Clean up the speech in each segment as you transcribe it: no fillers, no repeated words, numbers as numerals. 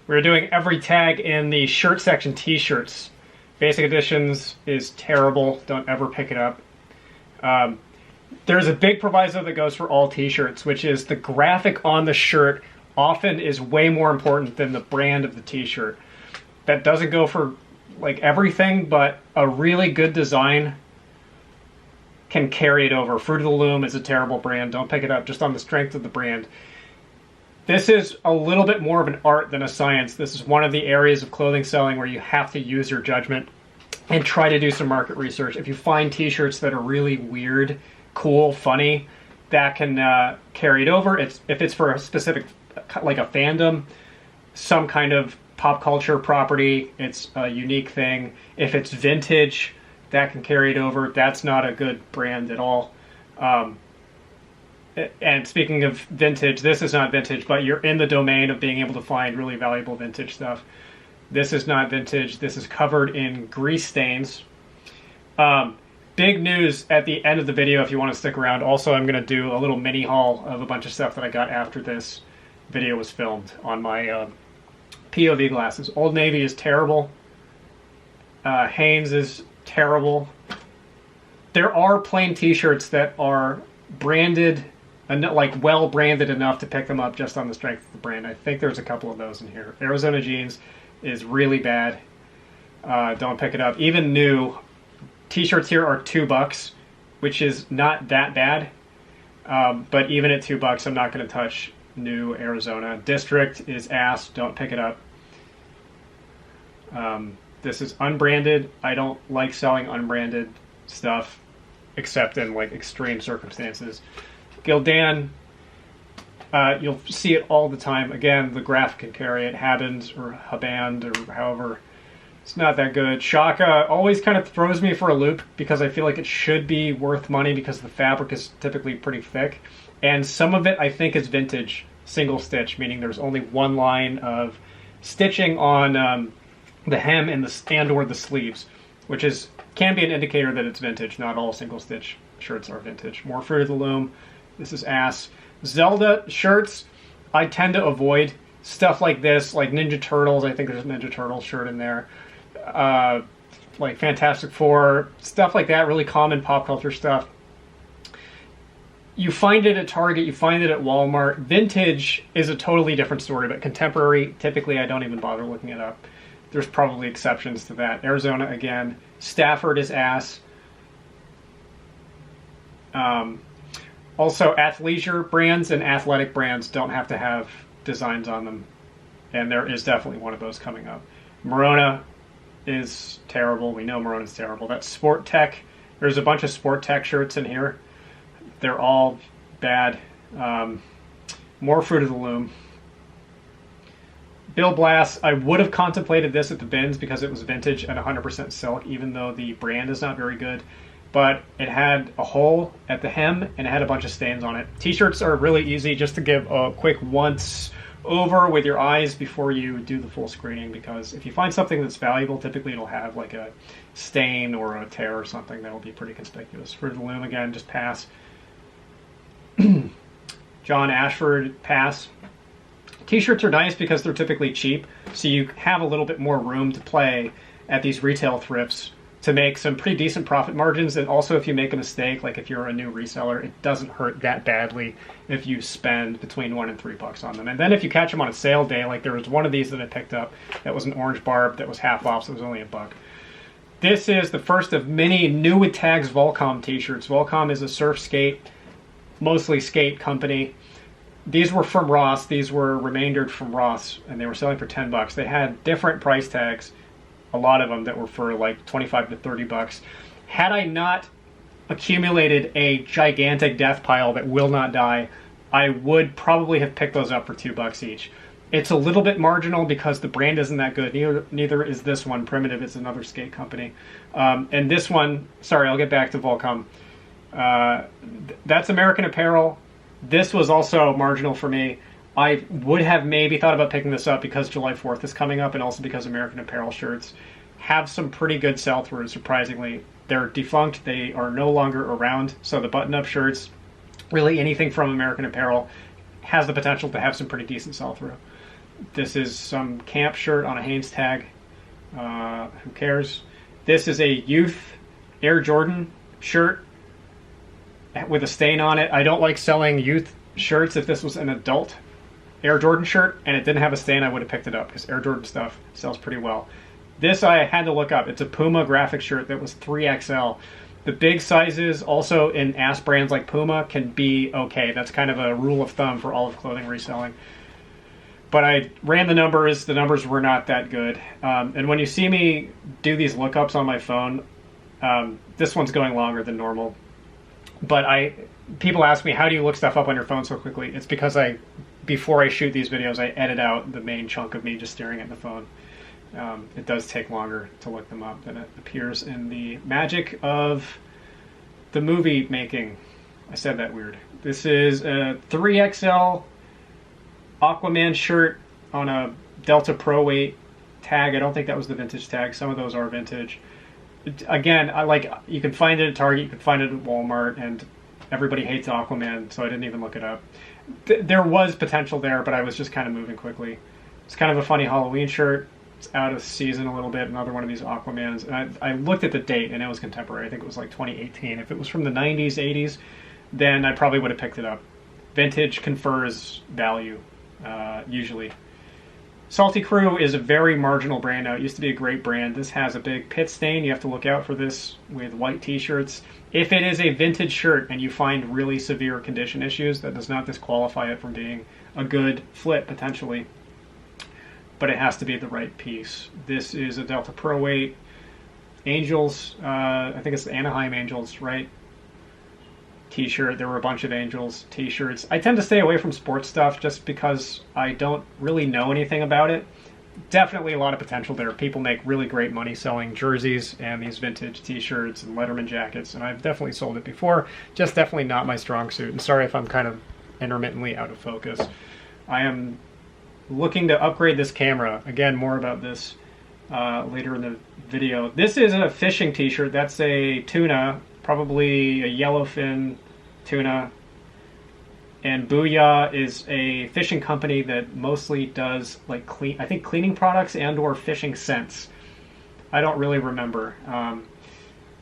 We're doing every tag in the shirt section t-shirts. Basic Editions is terrible. Don't ever pick it up. There's a big proviso that goes for all t-shirts, which is the graphic on the shirt often is way more important than the brand of the t-shirt. That doesn't go for like everything, but a really good design can carry it over. Fruit of the Loom is a terrible brand. Don't pick it up just on the strength of the brand. This is a little bit more of an art than a science. This is one of the areas of clothing selling where you have to use your judgment and try to do some market research. If you find t-shirts that are really weird, cool, funny, that can carry it over. If it's for a specific, like a fandom, some kind of pop culture property, it's a unique thing. If it's vintage, that can carry it over. That's not a good brand at all. And speaking of vintage, this is not vintage, but you're in the domain of being able to find really valuable vintage stuff. This is not vintage. This is covered in grease stains. Big news at the end of the video if you want to stick around. Also, I'm going to do a little mini haul of a bunch of stuff that I got after this video was filmed on my POV glasses. Old Navy is terrible. Hanes is terrible. There are plain t-shirts that are branded, like well branded enough to pick them up just on the strength of the brand. I think there's a couple of those in here. Arizona Jeans is really bad. Don't pick it up. Even new t-shirts here are $2, which is not that bad. But even at $2, I'm not going to touch new Arizona. District is ass. Don't pick it up. This is unbranded. I don't like selling unbranded stuff except in like extreme circumstances. Gildan, you'll see it all the time. Again, the graph can carry it. Haband or Haband or however. It's not that good. Shaka always kind of throws me for a loop because I feel like it should be worth money because the fabric is typically pretty thick. And some of it I think is vintage single stitch, meaning there's only one line of stitching on the hem and or the sleeves, which can be an indicator that it's vintage. Not all single stitch shirts are vintage. More Fruit of the Loom. This is ass. Zelda shirts, I tend to avoid stuff like this, like Ninja Turtles. I think there's a Ninja Turtle shirt in there. Like Fantastic Four, stuff like that, really common pop culture stuff. You find it at Target, you find it at Walmart. Vintage is a totally different story, but contemporary, typically I don't even bother looking it up. There's probably exceptions to that. Arizona, again. Stafford is ass. Also, athleisure brands and athletic brands don't have to have designs on them. And there is definitely one of those coming up. Merona is terrible. We know Merona's terrible. That's Sport Tech. There's a bunch of Sport Tech shirts in here. They're all bad. More Fruit of the Loom. Bill Blass, I would have contemplated this at the bins because it was vintage and 100% silk, even though the brand is not very good. But it had a hole at the hem and it had a bunch of stains on it. T-shirts are really easy just to give a quick once over with your eyes before you do the full screening, because if you find something that's valuable, typically it'll have like a stain or a tear or something that will be pretty conspicuous. Fruit of the Loom, again, just pass. John Ashford, pass. T-shirts are nice because they're typically cheap, so you have a little bit more room to play at these retail thrifts to make some pretty decent profit margins. And also, if you make a mistake, like if you're a new reseller, it doesn't hurt that badly if you spend between $1 and $3 on them. And then if you catch them on a sale day, like there was one of these that I picked up that was an orange barb that was half off, so it was only $1. This is the first of many new with tags Volcom t-shirts. Volcom is a surf skate, mostly skate company. These were from Ross. These were remaindered from Ross, and they were selling for $10. They had different price tags, a lot of them that were for like $25 to $30. Had I not accumulated a gigantic death pile that will not die, I would probably have picked those up for $2 each. It's a little bit marginal because the brand isn't that good. Neither is this one. Primitive is another skate company. And this one, sorry, I'll get back to Volcom. That's American Apparel. This was also marginal for me. I would have maybe thought about picking this up because July 4th is coming up, and also because American Apparel shirts have some pretty good sell-throughs, surprisingly. They're defunct. They are no longer around. So the button-up shirts, really anything from American Apparel, has the potential to have some pretty decent sell-through. This is some camp shirt on a Hanes tag. Who cares? This is a youth Air Jordan shirt with a stain on it. I don't like selling youth shirts. If this was an adult Air Jordan shirt and it didn't have a stain, I would have picked it up because Air Jordan stuff sells pretty well. This I had to look up. It's a Puma graphic shirt that was 3XL. The big sizes, also in ass brands like Puma, can be okay. That's kind of a rule of thumb for all of clothing reselling. But I ran the numbers were not that good. And when you see me do these lookups on my phone, this one's going longer than normal. But people ask me, how do you look stuff up on your phone so quickly? It's because before I shoot these videos, I edit out the main chunk of me just staring at the phone. It does take longer to look them up than it appears in the magic of the movie making. I said that weird. This is a 3XL Aquaman shirt on a Delta Pro weight tag. I don't think that was the vintage tag. Some of those are vintage. Again, you can find it at Target, you can find it at Walmart, and everybody hates Aquaman, so I didn't even look it up. There was potential there, but I was just kind of moving quickly. It's kind of a funny Halloween shirt. It's out of season a little bit, another one of these Aquamans. And I looked at the date, and it was contemporary. I think it was like 2018. If it was from the 90s, 80s, then I probably would have picked it up. Vintage confers value, usually. Salty Crew is a very marginal brand now. It used to be a great brand. This has a big pit stain. You have to look out for this with white t-shirts. If it is a vintage shirt and you find really severe condition issues, that does not disqualify it from being a good flip, potentially. But it has to be the right piece. This is a Delta Pro weight. Angels, I think it's the Anaheim Angels, right? T-shirt. There were a bunch of Angels t-shirts. I tend to stay away from sports stuff just because I don't really know anything about it. Definitely a lot of potential there. People make really great money selling jerseys and these vintage t-shirts and Letterman jackets, and I've definitely sold it before. Just definitely not my strong suit. And sorry if I'm kind of intermittently out of focus. I am looking to upgrade this camera. Again, more about this later in the video. This is a fishing t-shirt. That's a tuna, probably a yellowfin tuna. And Booyah is a fishing company that mostly does like cleaning products and or fishing scents. I don't really remember.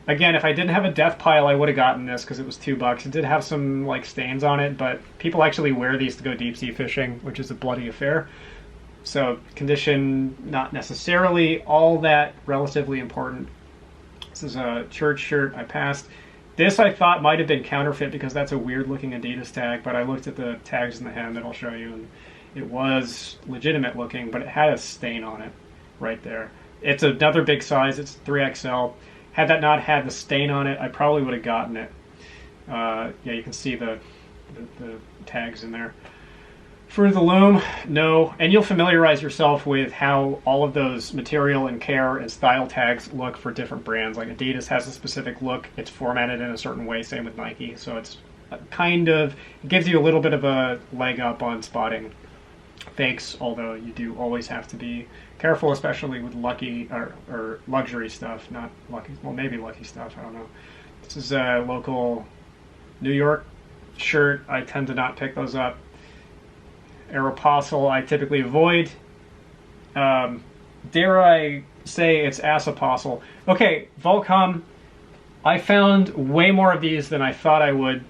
Again, if I didn't have a death pile, I would have gotten this because it was $2. It did have some like stains on it, but people actually wear these to go deep sea fishing, which is a bloody affair. So condition, not necessarily all that relatively important. This is a church shirt I passed. This I thought might have been counterfeit because that's a weird looking Adidas tag, but I looked at the tags in the hem that I'll show you, and it was legitimate looking, but it had a stain on it right there. It's another big size. It's 3XL. Had that not had the stain on it, I probably would have gotten it. Yeah, you can see the tags in there. Fruit of the Loom, no. And you'll familiarize yourself with how all of those material and care and style tags look for different brands. Like Adidas has a specific look. It's formatted in a certain way, same with Nike. So it's kind of, it gives you a little bit of a leg up on spotting fakes, although you do always have to be careful, especially with lucky or luxury stuff, not lucky, well, maybe lucky stuff, I don't know. This is a local New York shirt. I tend to not pick those up. Aeropostale I typically avoid. Dare I say it's Asapostle. Okay, Volcom, I found way more of these than I thought I would.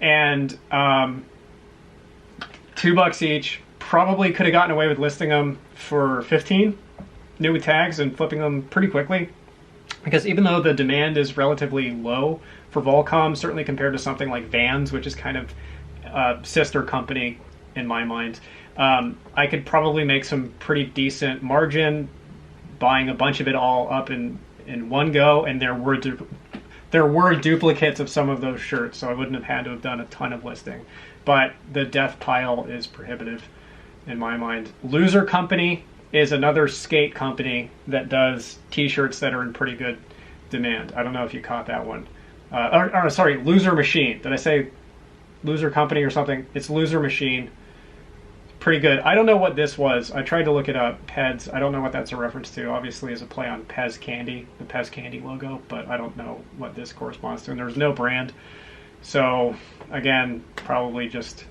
And $2 each. Probably could have gotten away with listing them for 15 new tags and flipping them pretty quickly. Because even though the demand is relatively low for Volcom, certainly compared to something like Vans, which is kind of sister company in my mind, I could probably make some pretty decent margin buying a bunch of it all up in one go, and there were duplicates of some of those shirts, so I wouldn't have had to have done a ton of listing. But the death pile is prohibitive in my mind. Loser Company is another skate company that does t-shirts that are in pretty good demand. I don't know if you caught that one. Sorry, Loser Machine. Did I say Loser Company or something? It's Loser Machine. Pretty good. I don't know what this was. I tried to look it up. Peds. I don't know what that's a reference to. Obviously, it's a play on Pez Candy, the Pez Candy logo, but I don't know what this corresponds to. And there's no brand. So, again, probably just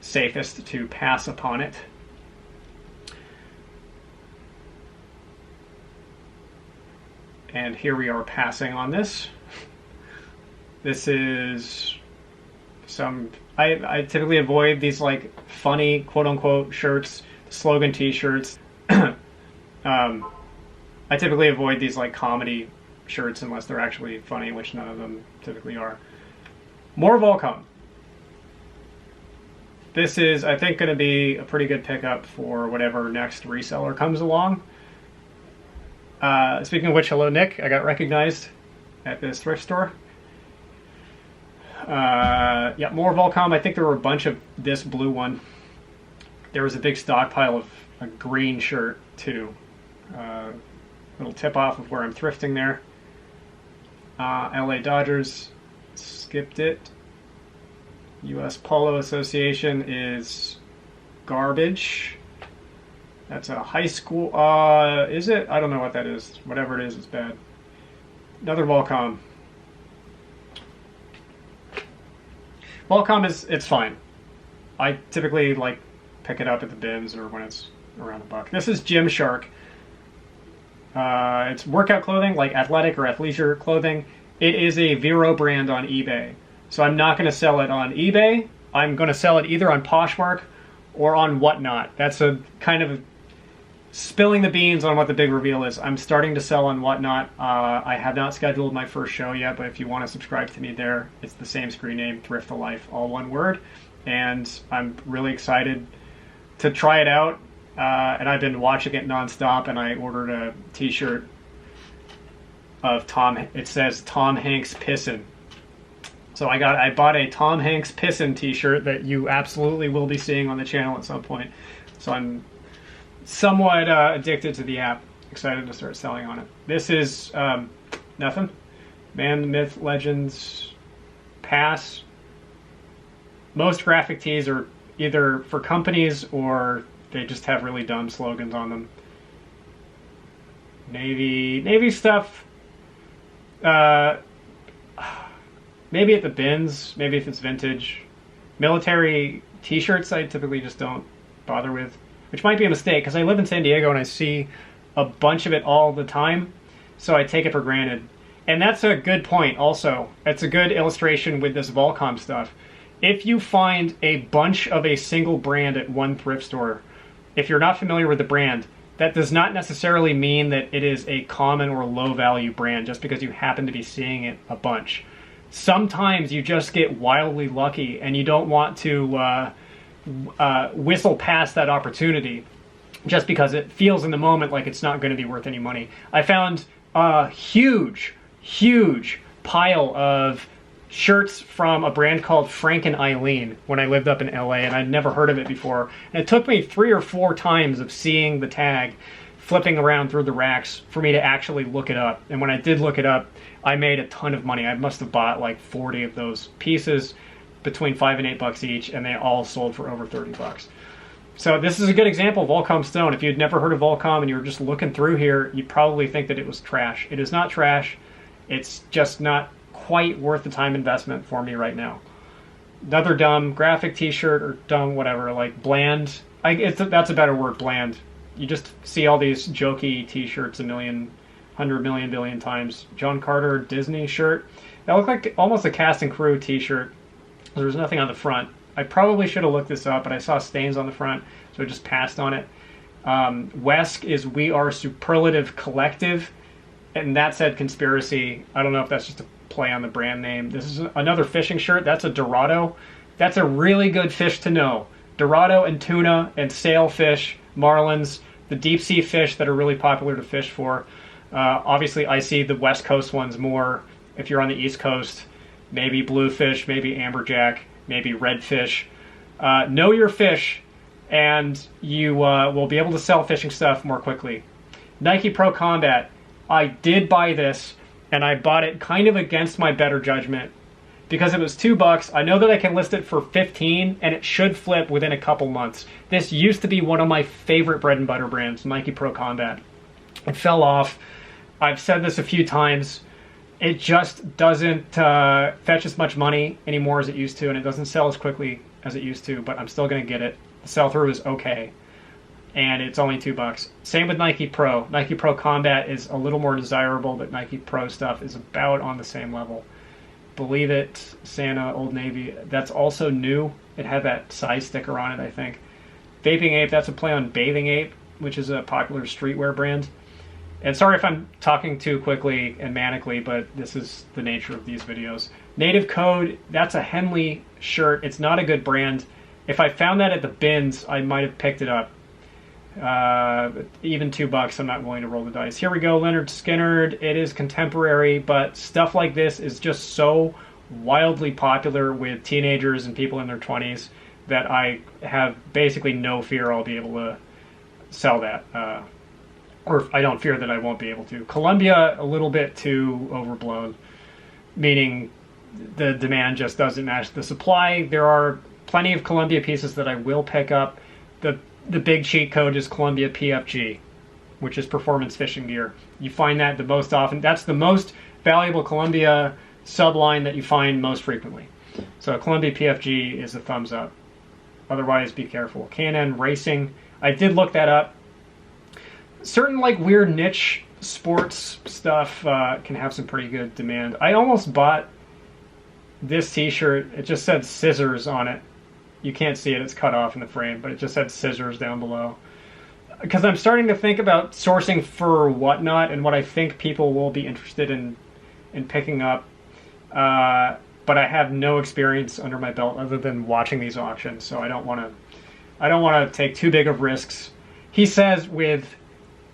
safest to pass upon it. And here we are passing on this. This is some, I typically avoid these like funny quote unquote shirts, slogan t-shirts. I typically avoid these like comedy shirts unless they're actually funny, which none of them typically are. More Volcom. This is, I think, going to be a pretty good pickup for whatever next reseller comes along. Speaking of which, hello Nick, I got recognized at this thrift store. Yeah, more Volcom. I think there were a bunch of this blue one. There was a big stockpile of a green shirt too. Little tip off of where I'm thrifting there. LA Dodgers, skipped it. US Polo Association is garbage. That's a high school, is it? I don't know what that is. Whatever it is, it's bad. Another Volcom. Volcom it's fine. I typically like pick it up at the bins or when it's around $1. This is Gymshark. It's workout clothing, like athletic or athleisure clothing. It is a Vero brand on eBay. So I'm not going to sell it on eBay. I'm going to sell it either on Poshmark or on Whatnot. That's a kind of spilling the beans on what the big reveal is. I'm starting to sell on Whatnot. I have not scheduled my first show yet, but if you want to subscribe to me there, it's the same screen name, Thrift to Life, all one word. And I'm really excited to try it out. And I've been watching it nonstop, and I ordered a t-shirt of it says Tom Hanks Pissin'. So I bought a Tom Hanks Pissin' t-shirt that you absolutely will be seeing on the channel at some point. So I'm somewhat addicted to the app. Excited to start selling on it. This is nothing. Man, Myth, Legends, Pass. Most graphic tees are either for companies or they just have really dumb slogans on them. Navy stuff. Maybe at the bins, maybe if it's vintage. Military t-shirts I typically just don't bother with, which might be a mistake because I live in San Diego and I see a bunch of it all the time, so I take it for granted. And that's a good point also. It's a good illustration with this Volcom stuff. If you find a bunch of a single brand at one thrift store, if you're not familiar with the brand, that does not necessarily mean that it is a common or low value brand just because you happen to be seeing it a bunch. Sometimes you just get wildly lucky and you don't want to whistle past that opportunity just because it feels in the moment like it's not going to be worth any money. I found a huge pile of shirts from a brand called Frank and Eileen when I lived up in LA, and I'd never heard of it before. And it took me 3 or 4 times of seeing the tag flipping around through the racks for me to actually look it up. And when I did look it up, I made a ton of money. I must have bought like 40 of those pieces between $5 and $8 each, and they all sold for over $30. So this is a good example of Volcom Stone. If you'd never heard of Volcom and you were just looking through here, you'd probably think that it was trash. It is not trash. It's just not quite worth the time investment for me right now. Another dumb graphic t-shirt or dumb whatever, like bland. That's a better word, bland. You just see all these jokey t-shirts 100 million billion times. John Carter Disney shirt. That looked like almost a cast and crew t-shirt. There was nothing on the front. I probably should have looked this up, but I saw stains on the front, so I just passed on it. Wesk is We Are Superlative Collective, and that said conspiracy. I don't know if that's just a play on the brand name. This is another fishing shirt. That's a Dorado. That's a really good fish to know. Dorado and tuna and sailfish, marlins, the deep sea fish that are really popular to fish for. Obviously, I see the West Coast ones more. If you're on the East Coast, maybe bluefish, maybe amberjack, maybe redfish. Know your fish, and you will be able to sell fishing stuff more quickly. Nike Pro Combat. I did buy this, and I bought it kind of against my better judgment because it was $2. I know that I can list it for 15, and it should flip within a couple months. This used to be one of my favorite bread and butter brands, Nike Pro Combat. It fell off. I've said this a few times. It just doesn't fetch as much money anymore as it used to, and it doesn't sell as quickly as it used to, but I'm still going to get it. The sell-through is okay. and it's only $2. Same with Nike Pro. Nike Pro Combat is a little more desirable, but Nike Pro stuff is about on the same level. Believe It, Santa, Old Navy, that's also new. It had that size sticker on it, I think. Vaping Ape, that's a play on Bathing Ape, which is a popular streetwear brand. And sorry if I'm talking too quickly and manically, but this is the nature of these videos. Native Code, that's a Henley shirt. It's not a good brand. If I found that at the bins, I might have picked it up. Even $2, I'm not willing to roll the dice. Here we go, Leonard Skinnard. It is contemporary, but stuff like this is just so wildly popular with teenagers and people in their 20s that I have basically no fear I'll be able to sell that. Or I don't fear that I won't be able to. Columbia, a little bit too overblown, meaning the demand just doesn't match the supply. There are plenty of Columbia pieces that I will pick up. The big cheat code is Columbia PFG, which is performance fishing gear. You find that the most often. That's the most valuable Columbia subline that you find most frequently. So Columbia PFG is a thumbs up. Otherwise, be careful. K&N Racing, I did look that up. Certain like weird niche sports stuff can have some pretty good demand. I almost bought this t-shirt. It just said scissors on it. You can't see it, it's cut off in the frame, but it just said scissors down below. Because I'm starting to think about sourcing for whatnot and what I think people will be interested in picking up. But I have no experience under my belt other than watching these auctions, so I don't want to take too big of risks. He says with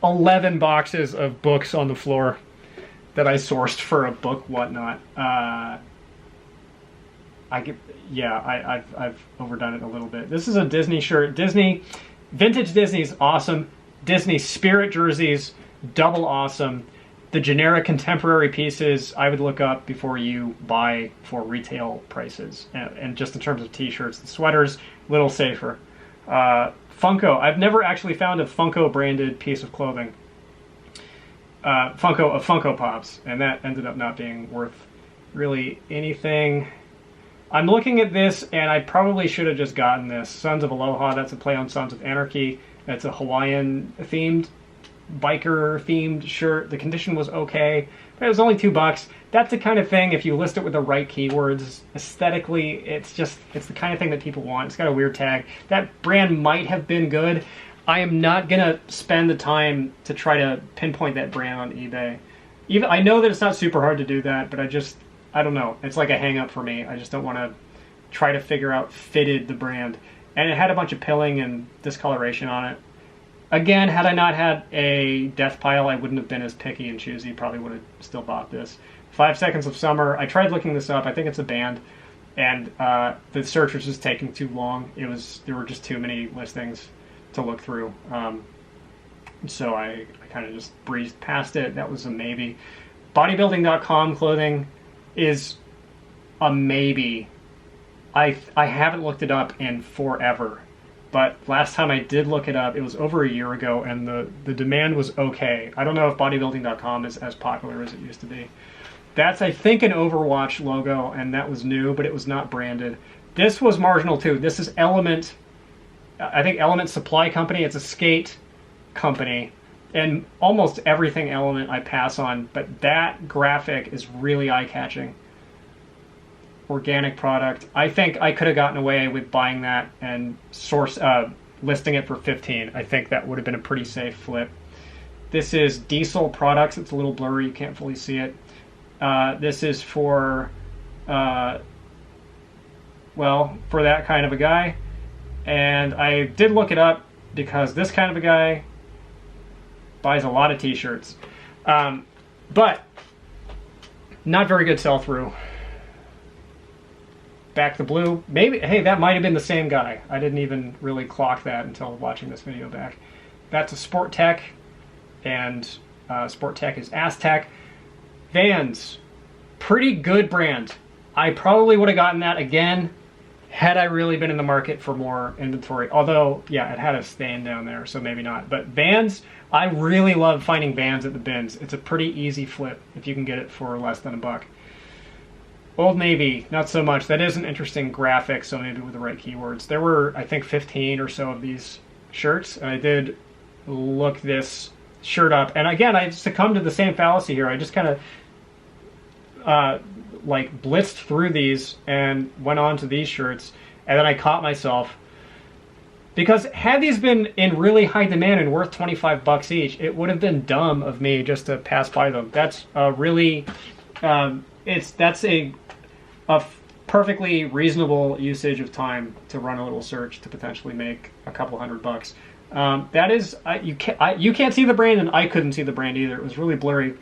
11 boxes of books on the floor that I sourced for a book whatnot. I've overdone it a little bit. This is a Disney shirt. Vintage Disney is awesome. Disney Spirit jerseys, double awesome. The generic contemporary pieces I would look up before you buy for retail prices. And just in terms of t-shirts, the sweaters, little safer. Funko. I've never actually found a Funko branded piece of clothing. Funko Pops, and that ended up not being worth really anything. I'm looking at this, and I probably should have just gotten this. Sons of Aloha, that's a play on Sons of Anarchy. That's a Hawaiian-themed, biker-themed shirt. The condition was okay, but it was only $2. That's the kind of thing, if you list it with the right keywords, aesthetically, it's the kind of thing that people want. It's got a weird tag. That brand might have been good. I am not going to spend the time to try to pinpoint that brand on eBay. I know that it's not super hard to do that, but I don't know. It's like a hang-up for me. I just don't want to try to figure out fitted the brand. And it had a bunch of pilling and discoloration on it. Again, had I not had a death pile, I wouldn't have been as picky and choosy. Probably would have still bought this. 5 Seconds of Summer. I tried looking this up. I think it's a band. And the search was just taking too long. There were just too many listings to look through. So I kind of just breezed past it. That was a maybe. Bodybuilding.com clothing is a maybe. I haven't looked it up in forever, but last time I did look it up, it was over a year ago, and the demand was okay. I don't know if bodybuilding.com is as popular as it used to be. That's, I think, an Overwatch logo, and that was new, but it was not branded. This was marginal too. This is Element, I think Element Supply Company. It's a skate company. And almost everything Element I pass on, but that graphic is really eye-catching. Organic product. I think I could have gotten away with buying that and listing it for $15. I think that would have been a pretty safe flip. This is Diesel Products. It's a little blurry. You can't fully see it. This is for that kind of a guy. And I did look it up because this kind of a guy buys a lot of t-shirts, but not very good sell-through. Back to Blue, maybe, hey, that might have been the same guy. I didn't even really clock that until watching this video back. That's a Sport Tech, and Sport Tech is Aztec. Vans, pretty good brand. I probably would have gotten that again had I really been in the market for more inventory. Although, yeah, it had a stain down there, so maybe not. But Vans, I really love finding Vans at the bins. It's a pretty easy flip if you can get it for less than $1. Old Navy, not so much. That is an interesting graphic, so maybe with the right keywords. There were, I think, 15 or so of these shirts, and I did look this shirt up. And again, I succumbed to the same fallacy here. I just kind of like blitzed through these and went on to these shirts, and then I caught myself. Because had these been in really high demand and worth 25 bucks each, it would have been dumb of me just to pass by them. That's a really, that's a perfectly reasonable usage of time to run a little search to potentially make a couple $100. That is, you can't see the brand, and I couldn't see the brand either. It was really blurry.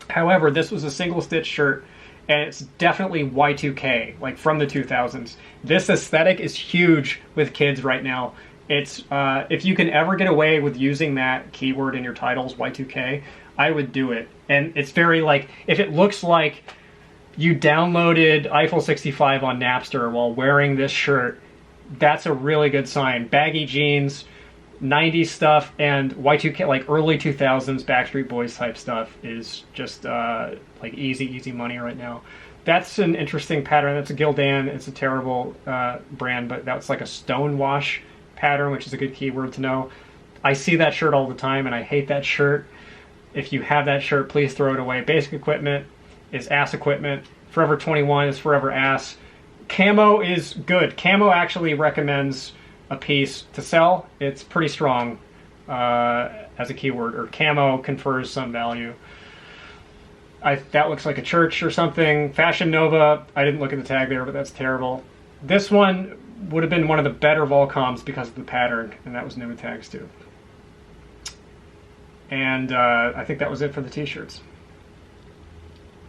However, this was a single stitch shirt, and it's definitely Y2K, like from the 2000s. This aesthetic is huge with kids right now. It's if you can ever get away with using that keyword in your titles, Y2K, I would do it. And it's very like, if it looks like you downloaded Eiffel 65 on Napster while wearing this shirt, that's a really good sign. Baggy jeans, 90s stuff, and Y2K, like early 2000s Backstreet Boys type stuff is just like easy money right now. That's an interesting pattern. That's a Gildan. It's a terrible brand, but that's like a stonewash pattern, which is a good keyword to know. I see that shirt all the time, and I hate that shirt. If you have that shirt, please throw it away. Basic Equipment is ass equipment. Forever 21 is forever ass. Camo is good. Camo actually recommends a piece to sell. It's pretty strong as a keyword, or camo confers some value. That looks like a church or something. Fashion Nova, I didn't look at the tag there, but that's terrible. This one would have been one of the better Volcoms because of the pattern, and that was new with tags too. And I think that was it for the t-shirts.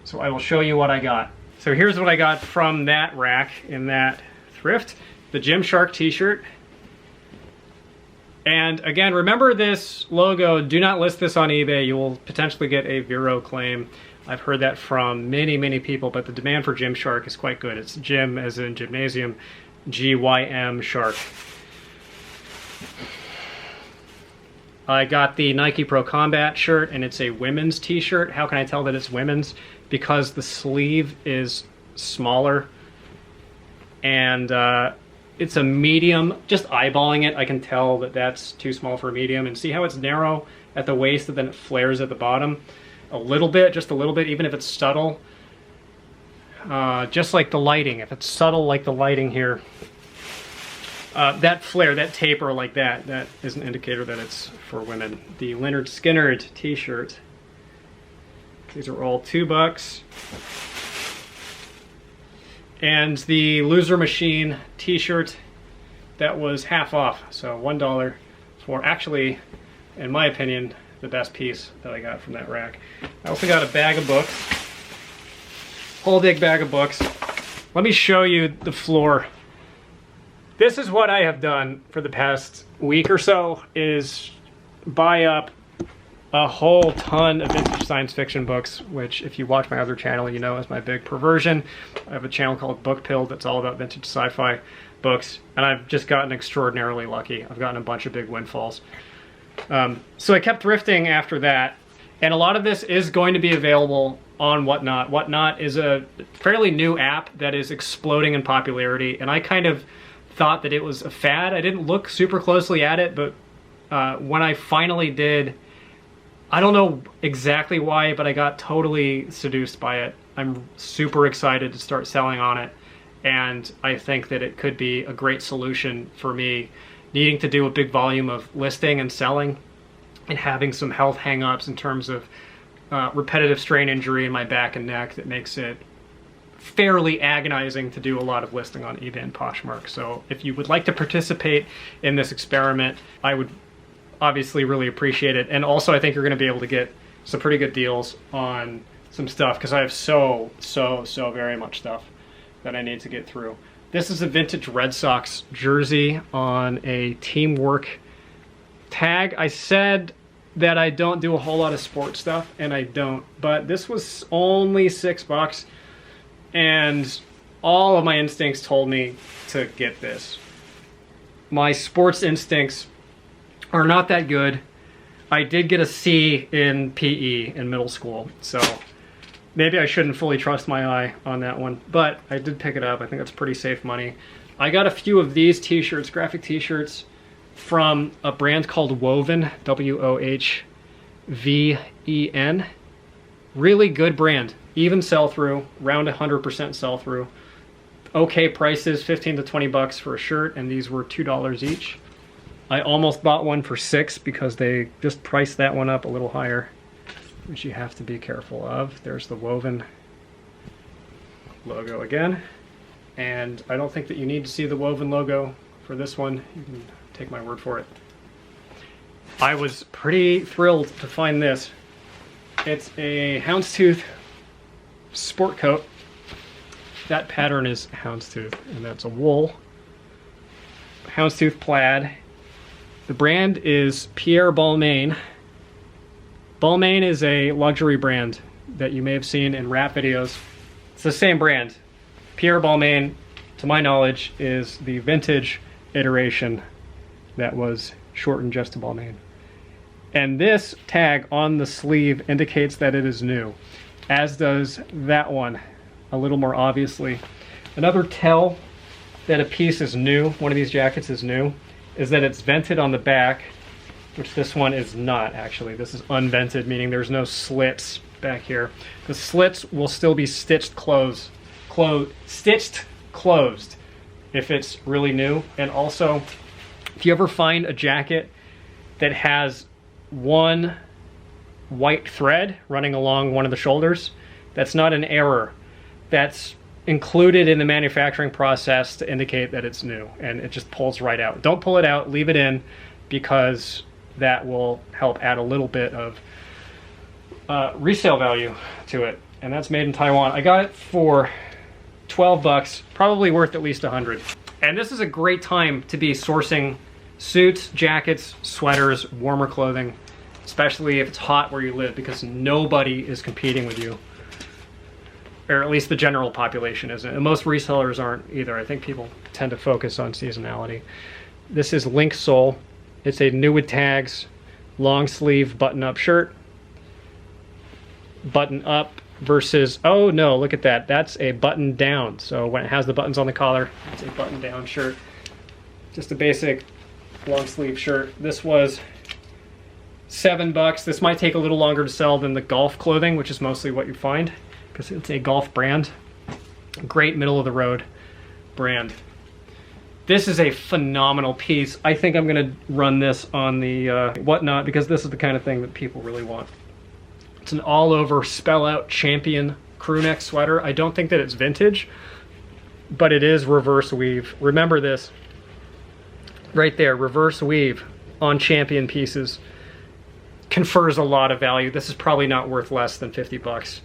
So I will show you what I got. So here's what I got from that rack in that thrift. The Gymshark t-shirt. And again, remember this logo, do not list this on eBay. You will potentially get a Vero claim. I've heard that from many people, but the demand for Gymshark is quite good. It's gym as in gymnasium, G-Y-M shark. I got the Nike Pro Combat shirt, and it's a women's t-shirt. How can I tell that it's women's? Because the sleeve is smaller, and it's a medium. Just eyeballing it, I can tell that that's too small for a medium. And see how it's narrow at the waist, and then it flares at the bottom? A little bit, just a little bit, even if it's subtle. Just like the lighting, if it's subtle like the lighting here, that flare, that taper like that, that is an indicator that it's for women. The Leonard Skinner t-shirt. These are all $2. And the Loser Machine t-shirt, that was half off, so $1 for actually, in my opinion, the best piece that I got from that rack. I also got a bag of books, whole big bag of books. Let me show you the floor. This is what I have done for the past week or so, is buy up a whole ton of vintage science fiction books, which if you watch my other channel, you know is my big perversion. I have a channel called Book Pill that's all about vintage sci-fi books, and I've just gotten extraordinarily lucky. I've gotten a bunch of big windfalls. So I kept thrifting after that, and a lot of this is going to be available on Whatnot. Whatnot is a fairly new app that is exploding in popularity, and I kind of thought that it was a fad. I didn't look super closely at it, but when I finally did, I don't know exactly why, but I got totally seduced by it. I'm super excited to start selling on it, and I think that it could be a great solution for me needing to do a big volume of listing and selling, and having some health hang-ups in terms of repetitive strain injury in my back and neck that makes it fairly agonizing to do a lot of listing on eBay and Poshmark. So if you would like to participate in this experiment, I would obviously really appreciate it. And also I think you're going to be able to get some pretty good deals on some stuff, because I have so very much stuff that I need to get through. This is a vintage Red Sox jersey on a teamwork tag. I said that I don't do a whole lot of sports stuff, and I don't, but this was only $6, and all of my instincts told me to get this. My sports instincts are not that good. I did get a C in PE in middle school, so maybe I shouldn't fully trust my eye on that one, but I did pick it up. I think that's pretty safe money. I got a few of these t-shirts, graphic t-shirts, from a brand called Woven, W-O-H-V-E-N. Really good brand. Even sell-through, around 100% sell-through. Okay prices, 15 to 20 bucks for a shirt, and these were $2 each. I almost bought one for $6 because they just priced that one up a little higher, which you have to be careful of. There's the Woven logo again. And I don't think that you need to see the Woven logo for this one. You can take my word for it. I was pretty thrilled to find this. It's a Houndstooth sport coat. That pattern is Houndstooth, and that's a wool. Houndstooth plaid. The brand is Pierre Balmain. Balmain is a luxury brand that you may have seen in rap videos. It's the same brand. Pierre Balmain, to my knowledge, is the vintage iteration that was shortened just to Balmain. And this tag on the sleeve indicates that it is new, as does that one, a little more obviously. Another tell that a piece is new, one of these jackets is new, is that it's vented on the back, which this one is not actually. This is unvented, meaning there's no slits back here. The slits will still be stitched closed if it's really new. And also, if you ever find a jacket that has one white thread running along one of the shoulders, that's not an error. That's included in the manufacturing process to indicate that it's new, and it just pulls right out. Don't pull it out, leave it in, because that will help add a little bit of resale value to it. And that's made in Taiwan. I got it for 12 bucks, probably worth at least 100. And this is a great time to be sourcing suits, jackets, sweaters, warmer clothing, especially if it's hot where you live, because nobody is competing with you. Or at least the general population isn't. And most resellers aren't either. I think people tend to focus on seasonality. This is Link Sole. It's a new with tags, long sleeve button-up shirt. Button up versus, oh no, look at that. That's a button down. So when it has the buttons on the collar, it's a button down shirt. Just a basic long sleeve shirt. This was $7. This might take a little longer to sell than the golf clothing, which is mostly what you find, because it's a golf brand. Great middle of the road brand. This is a phenomenal piece. I think I'm gonna run this on the Whatnot, because this is the kind of thing that people really want. It's an all over spell out Champion crew neck sweater. I don't think that it's vintage, but it is reverse weave. Remember this right there, reverse weave on Champion pieces confers a lot of value. This is probably not worth less than 50 bucks.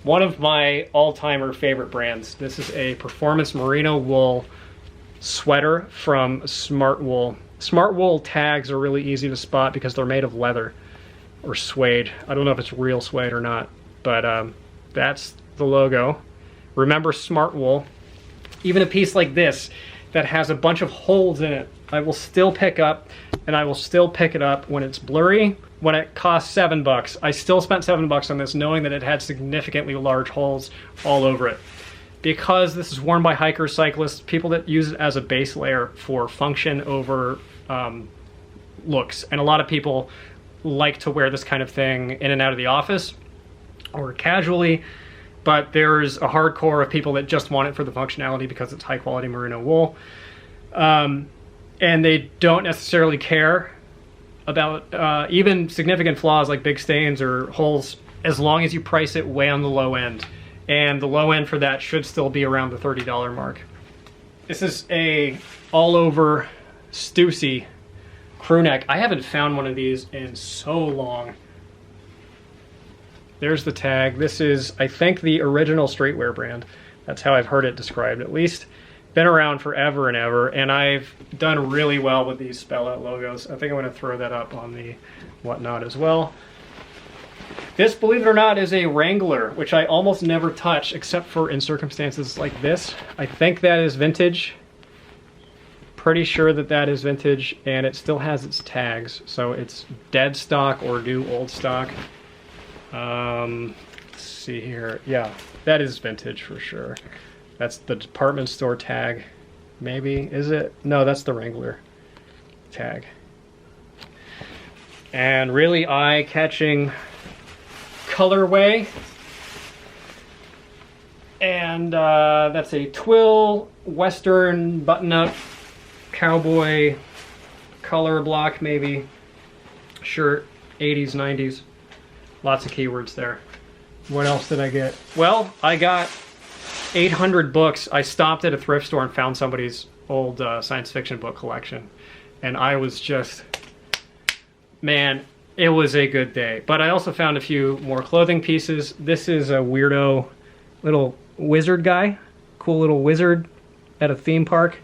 One of my all-timer favorite brands. This is a performance merino wool sweater from Smart Wool. Smart Wool tags are really easy to spot because they're made of leather or suede. I don't know if it's real suede or not, but that's the logo. Remember Smart Wool. Even a piece like this that has a bunch of holes in it, I will still pick up, and I will still pick it up when it's blurry. When it costs $7, I still spent $7 on this, knowing that it had significantly large holes all over it. Because this is worn by hikers, cyclists, people that use it as a base layer for function over looks. And a lot of people like to wear this kind of thing in and out of the office or casually, but there's a hardcore of people that just want it for the functionality because it's high quality merino wool. And they don't necessarily care about even significant flaws like big stains or holes, as long as you price it way on the low end. And the low end for that should still be around the $30 mark. This is a all over Stussy crew neck. I haven't found one of these in so long. There's the tag. This is, I think, the original streetwear brand. That's how I've heard it described, at least. Been around forever and ever, and I've done really well with these spell out logos. I think I'm going to throw that up on the Whatnot as well. This, believe it or not, is a Wrangler, which I almost never touch except for in circumstances like this. I think that is vintage. Pretty sure that that is vintage, and it still has its tags, so it's dead stock or new old stock. Let's see here. Yeah, that is vintage for sure. That's the department store tag. Maybe, is it? No, that's the Wrangler. tag. And really eye-catching colorway. And that's a twill western button-up cowboy color block maybe shirt, 80s, 90s. Lots of keywords there. What else did I get? Well, I got 800 books. I stopped at a thrift store and found somebody's old science fiction book collection. And I was just, man, it was a good day. But I also found a few more clothing pieces. This is a weirdo little wizard guy. Cool little wizard at a theme park.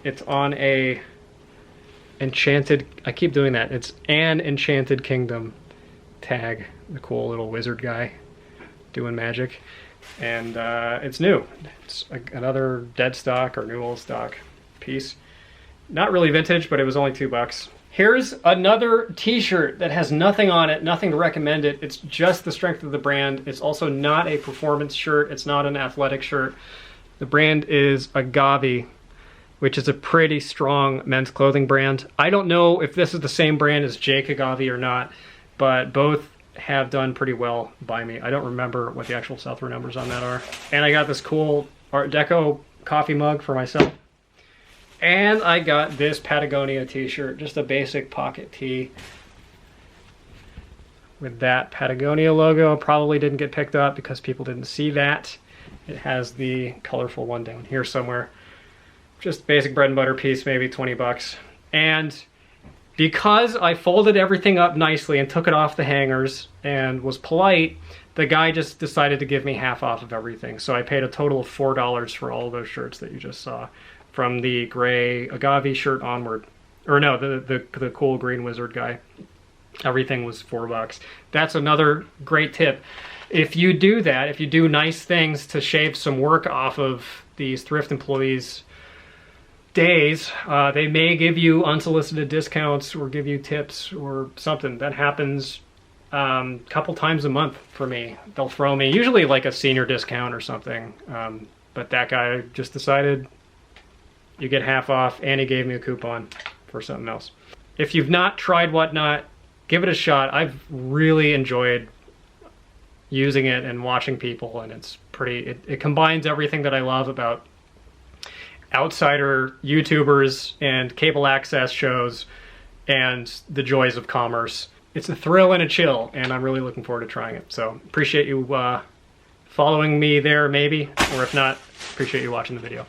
It's on a enchanted, I keep doing that. It's an Enchanted Kingdom tag. The cool little wizard guy doing magic. And it's new. It's another dead stock or new old stock piece. Not really vintage, but it was only $2. Here's another t-shirt that has nothing on it, nothing to recommend it. It's just the strength of the brand. It's also not a performance shirt. It's not an athletic shirt. The brand is Agave, which is a pretty strong men's clothing brand. I don't know if this is the same brand as Jake Agave or not, but both have done pretty well by me. I don't remember what the actual sell-through numbers on that are. And I got this cool Art Deco coffee mug for myself. And I got this Patagonia t-shirt, just a basic pocket tee with that Patagonia logo. Probably didn't get picked up because people didn't see that. It has the colorful one down here somewhere. Just basic bread and butter piece, maybe 20 bucks. And because I folded everything up nicely and took it off the hangers and was polite, the guy just decided to give me half off of everything. So I paid a total of $4 for all those shirts that you just saw. From the gray Agave shirt onward. Or no, the cool green wizard guy. Everything was $4. That's another great tip. If you do that, if you do nice things to shave some work off of these thrift employees' days, they may give you unsolicited discounts or give you tips or something. That happens a couple times a month for me. They'll throw me usually like a senior discount or something. But that guy just decided you get half off, and he gave me a coupon for something else. If you've not tried Whatnot, give it a shot. I've really enjoyed using it and watching people, and it's pretty, it combines everything that I love about outsider YouTubers and cable access shows and the joys of commerce. It's a thrill and a chill, and I'm really looking forward to trying it. So appreciate you following me there maybe, or if not, appreciate you watching the video.